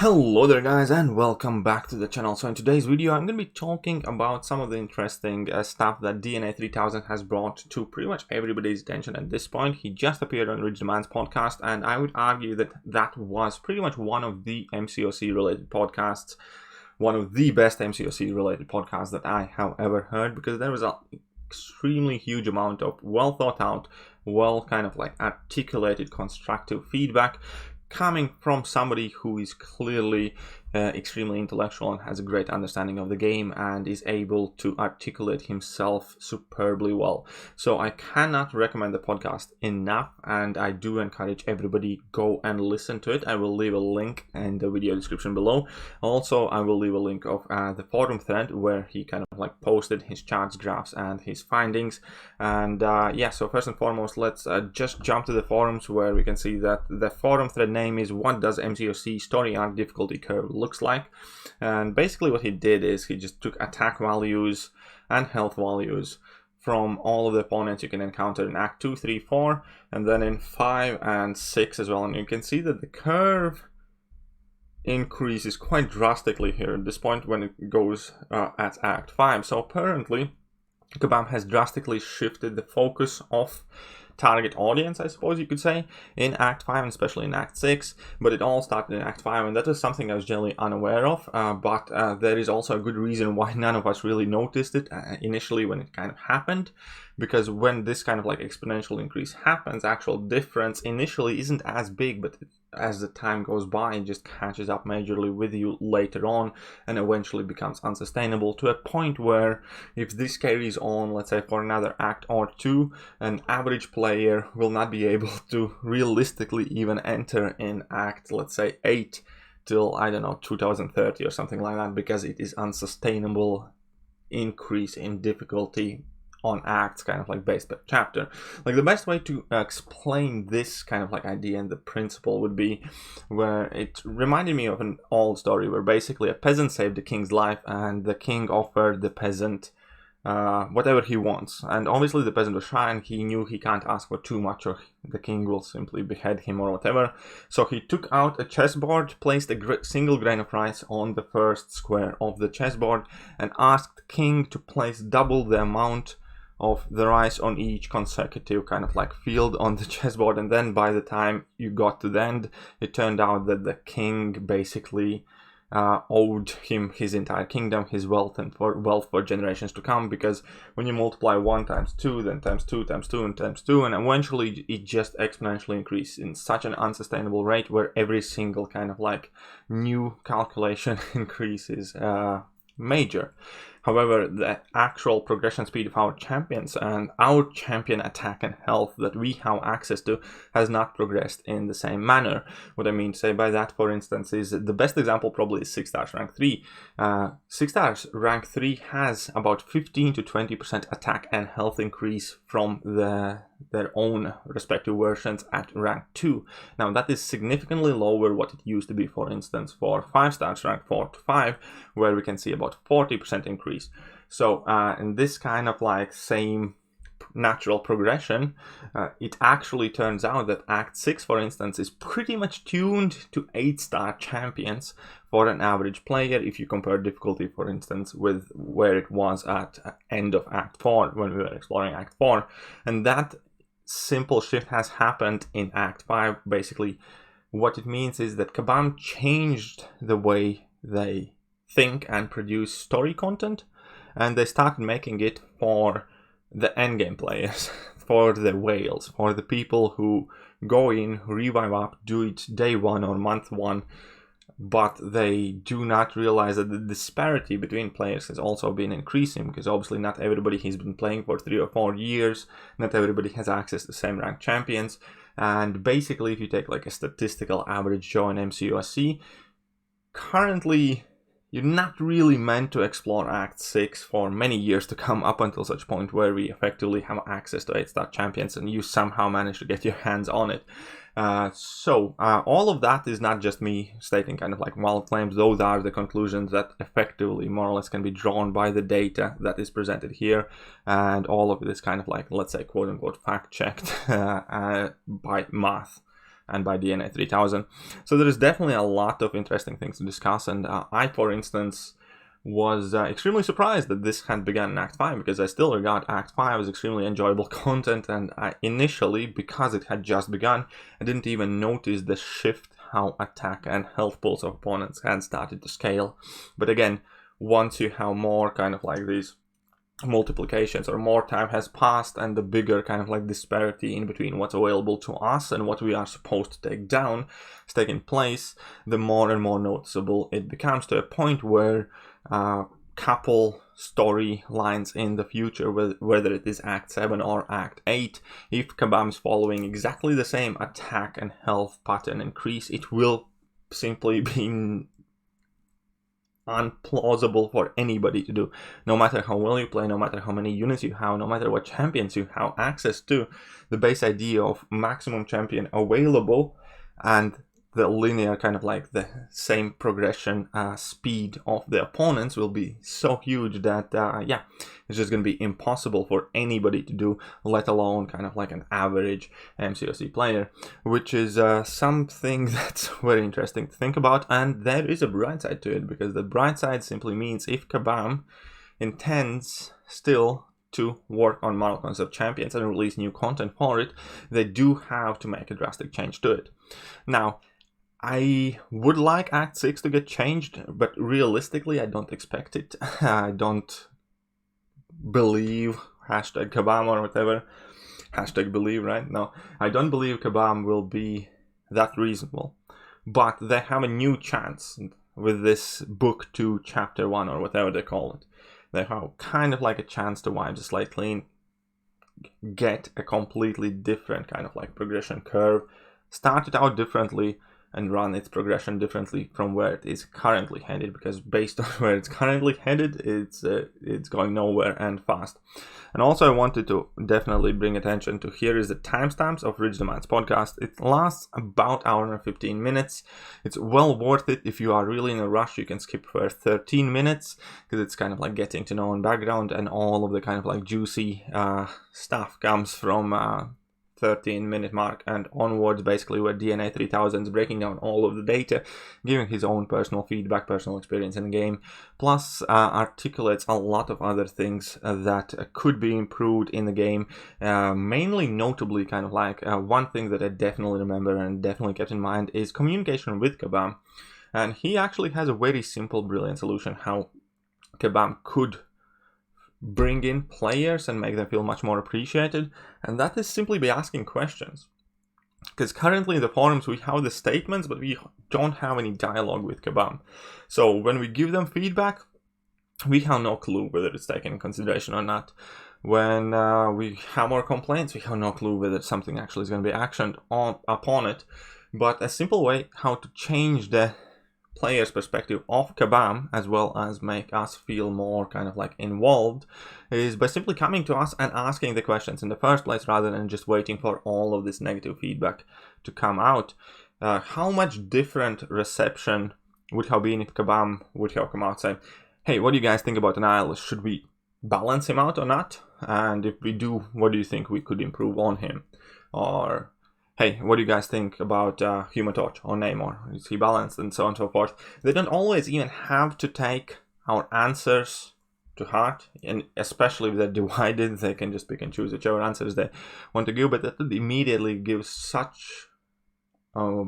Hello there guys, and welcome back to the channel. So in today's video I'm going to be talking about some of the interesting stuff that DNA 3000 has brought to pretty much everybody's attention at this point. He just appeared on Rich Demand's podcast, and I would argue that that was pretty much one of the mcoc related podcasts, one of the best mcoc related podcasts that I have ever heard, because there was an extremely huge amount of well thought out, well kind of like articulated constructive feedback coming from somebody who is clearly extremely intellectual and has a great understanding of the game and is able to articulate himself superbly well. So I cannot recommend the podcast enough, and I do encourage everybody go and listen to it. I will leave a link in the video description below. Also, I will leave a link of the forum thread where he kind of like posted his charts, graphs, and his findings. And yeah, so first and foremost, let's just jump to the forums, where we can see that the forum thread name is "What does mcoc story arc difficulty curve looks like?" And basically what he did is he just took attack values and health values from all of the opponents you can encounter in Act 2, 3, 4, and then in 5 and 6 as well. And you can see that the curve increases quite drastically here at this point when it goes at Act 5. So apparently Kabam has drastically shifted the focus of target audience, I suppose you could say, in Act 5 and especially in Act 6, but it all started in Act 5, and that is something I was generally unaware of, but there is also a good reason why none of us really noticed it initially when it kind of happened, because when this kind of like exponential increase happens, actual difference initially isn't as big, but as the time goes by it just catches up majorly with you later on and eventually becomes unsustainable, to a point where if this carries on, let's say for another act or two, an average player will not be able to realistically even enter in act, let's say 8 till, I don't know, 2030 or something like that, because it is unsustainable increase in difficulty on acts kind of like based per chapter. Like the best way to explain this kind of like idea and the principle would be where it reminded me of an old story where basically a peasant saved the king's life, and the king offered the peasant whatever he wants, and obviously the peasant was shy and he knew he can't ask for too much or the king will simply behead him or whatever. So he took out a chessboard, placed a single grain of rice on the first square of the chessboard, and asked the king to place double the amount of the rice on each consecutive kind of like field on the chessboard. And then by the time you got to the end, it turned out that the king basically owed him his entire kingdom, his wealth, and wealth for generations to come, because when you multiply 1 times 2, then times 2 times 2 and times 2, and eventually it just exponentially increases in such an unsustainable rate where every single kind of like new calculation increase is major. However, the actual progression speed of our champions and our champion attack and health that we have access to has not progressed in the same manner. What I mean to say by that, for instance, is the best example probably is 6 stars rank 3. 6 stars rank 3 has about 15 to 20% attack and health increase from their own respective versions at rank 2. Now that is significantly lower what it used to be, for instance, for 5 stars rank 4 to 5, where we can see about 40% increase. So in this kind of like same natural progression, it actually turns out that Act 6, for instance, is pretty much tuned to 8-star champions for an average player if you compare difficulty, for instance, with where it was at end of Act 4 when we were exploring Act 4. And that simple shift has happened in Act 5. Basically, what it means is that Kabam changed the way they think and produce story content, and they started making it for the endgame players, for the whales, for the people who go in, revive up, do it day 1 or month 1, but they do not realize that the disparity between players has also been increasing, because obviously not everybody has been playing for 3 or 4 years, not everybody has access to same rank champions, and basically if you take like a statistical average Joe in mcoc, currently you're not really meant to explore Act 6 for many years to come, up until such point where we effectively have access to 8-star champions and you somehow manage to get your hands on it. So all of that is not just me stating kind of like wild claims. Those are the conclusions that effectively more or less can be drawn by the data that is presented here, and all of it is kind of like, let's say, quote unquote fact checked by math and by DNA 3000. So there is definitely a lot of interesting things to discuss, and I, for instance, was extremely surprised that this had begun in Act 5, because I still regard Act 5 as extremely enjoyable content, and initially, because it had just begun, I didn't even notice the shift how attack and health pools of opponents had started to scale. But again, once you have more kind of like these multiplications, or more time has passed, and the bigger kind of like disparity in between what's available to us and what we are supposed to take down is taking place, the more and more noticeable it becomes, to a point where couple storylines in the future, whether it is Act 7 or Act 8, if Kabam is following exactly the same attack and health pattern increase, it will simply be unplausible for anybody to do. No matter how well you play, no matter how many units you have, no matter what champions you have access to, the base idea of maximum champion available and the linear kind of like the same progression speed of the opponents will be so huge that yeah, it's just going to be impossible for anybody to do, let alone kind of like an average mcoc player, which is something that's very interesting to think about. And there is a bright side to it, because the bright side simply means if Kabam intends still to work on monoclons of champions and release new content for it, they do have to make a drastic change to it. Now, I would like Act 6 to get changed, but realistically, I don't expect it. I don't believe, hashtag Kabam or whatever, hashtag believe, right? No, I don't believe Kabam will be that reasonable. But they have a new chance with this Book 2, Chapter 1, or whatever they call it. They have kind of like a chance to wipe the slate clean, get a completely different kind of like progression curve, start it out differently, and run its progression differently from where it is currently headed, because based on where it's currently headed, it's going nowhere and fast. And also I wanted to definitely bring attention to, here is the timestamps of Rich Demands podcast. It lasts about an hour and 15 minutes. It's well worth it. If you are really in a rush, you can skip for 13 minutes, because it's kind of like getting to know in background, and all of the kind of like juicy stuff comes from 13-minute mark and onwards, basically, where DNA 3000 is breaking down all of the data, giving his own personal feedback, personal experience in the game, plus articulates a lot of other things that could be improved in the game, mainly notably kind of like one thing that I definitely remember and definitely kept in mind is communication with Kabam. And he actually has a very simple, brilliant solution how Kabam could bring in players and make them feel much more appreciated, and that is simply by asking questions. Because currently in the forums we have the statements, but we don't have any dialogue with Kabam. So when we give them feedback, we have no clue whether it's taken in consideration or not. When we have more complaints, we have no clue whether something actually is going to be actioned upon it. But a simple way how to change the player's perspective of Kabam, as well as make us feel more kind of like involved, is by simply coming to us and asking the questions in the first place, rather than just waiting for all of this negative feedback to come out. How much different reception would have been if Kabam would have come out saying, hey, what do you guys think about an Nihilist? Should we balance him out or not? And if we do, what do you think we could improve on him? Or, hey, what do you guys think about Human Torch or Namor? Is he balanced? And so on and so forth. They don't always even have to take our answers to heart, and especially if they're divided, they can just pick and choose whichever answers they want to give, but that immediately gives such a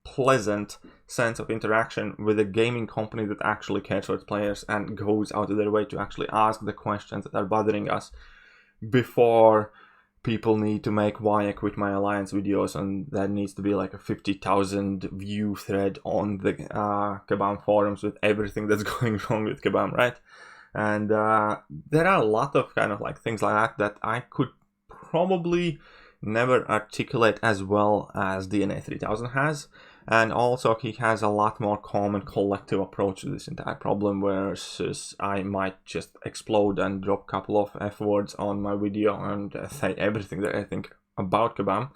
pleasant sense of interaction with a gaming company that actually cares for its players and goes out of their way to actually ask the questions that are bothering us before people need to make why I quit my alliance videos, and that needs to be like a 50,000 view thread on the Kabam forums with everything that's going wrong with Kabam, right? And there are a lot of kind of like things like that I could probably never articulate as well as DNA 3000 has. And also he has a lot more calm and collective approach to this entire problem, versus I might just explode and drop a couple of F words on my video and say everything that I think about Kabam.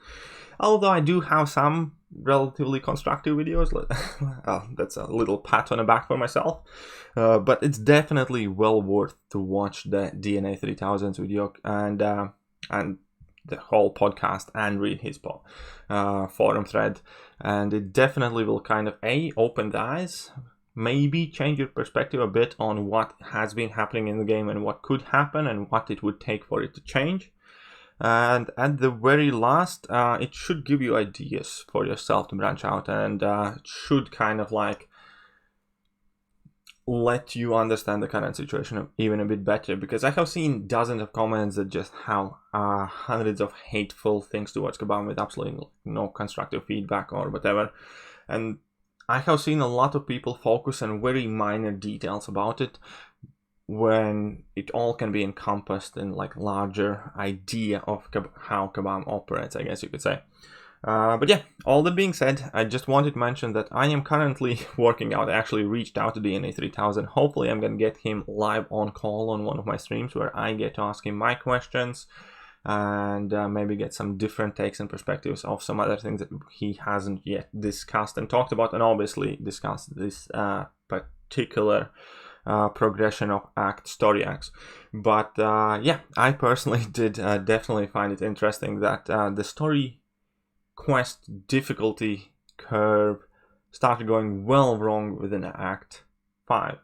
Although I do have some relatively constructive videos. That's a little pat on the back for myself. But it's definitely well worth to watch the DNA 3000's video and the whole podcast and read his forum thread, and it definitely will kind of open the eyes, maybe change your perspective a bit on what has been happening in the game and what could happen and what it would take for it to change. And at the very last, it should give you ideas for yourself to branch out, and it should kind of like let you understand the current situation even a bit better, because I have seen dozens of comments that just have hundreds of hateful things towards Kabam with absolutely no constructive feedback or whatever. And I have seen a lot of people focus on very minor details about it, when it all can be encompassed in like larger idea of how Kabam operates, I guess you could say. But yeah, all that being said, I just wanted to mention that I am currently working out. I actually reached out to DNA 3000. Hopefully I'm going to get him live on call on one of my streams where I get to ask him my questions and maybe get some different takes and perspectives of some other things that he hasn't yet discussed and talked about, and obviously discussed this particular progression of story acts. But yeah, I personally did definitely find it interesting that the story quest difficulty curve started going well wrong within Act 5.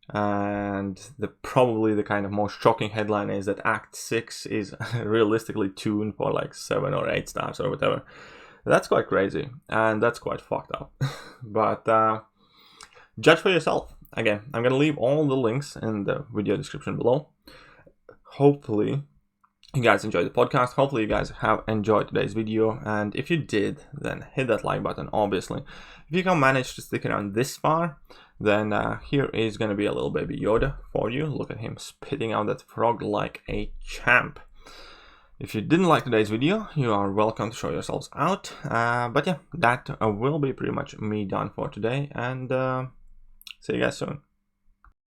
And probably the kind of most shocking headline is that Act 6 is realistically tuned for like 7 or 8 stars or whatever. That's quite crazy, and that's quite fucked up. But judge for yourself. Again, I'm going to leave all the links in the video description below. Hopefully you guys enjoyed the podcast. Hopefully you guys have enjoyed today's video, and if you did, then hit that like button, obviously. If you can manage to stick around this far, then here is going to be a little baby Yoda for you. Look at him spitting out that frog like a champ. If you didn't like today's video, you are welcome to show yourselves out. But yeah, that will be pretty much me done for today, and see you guys soon.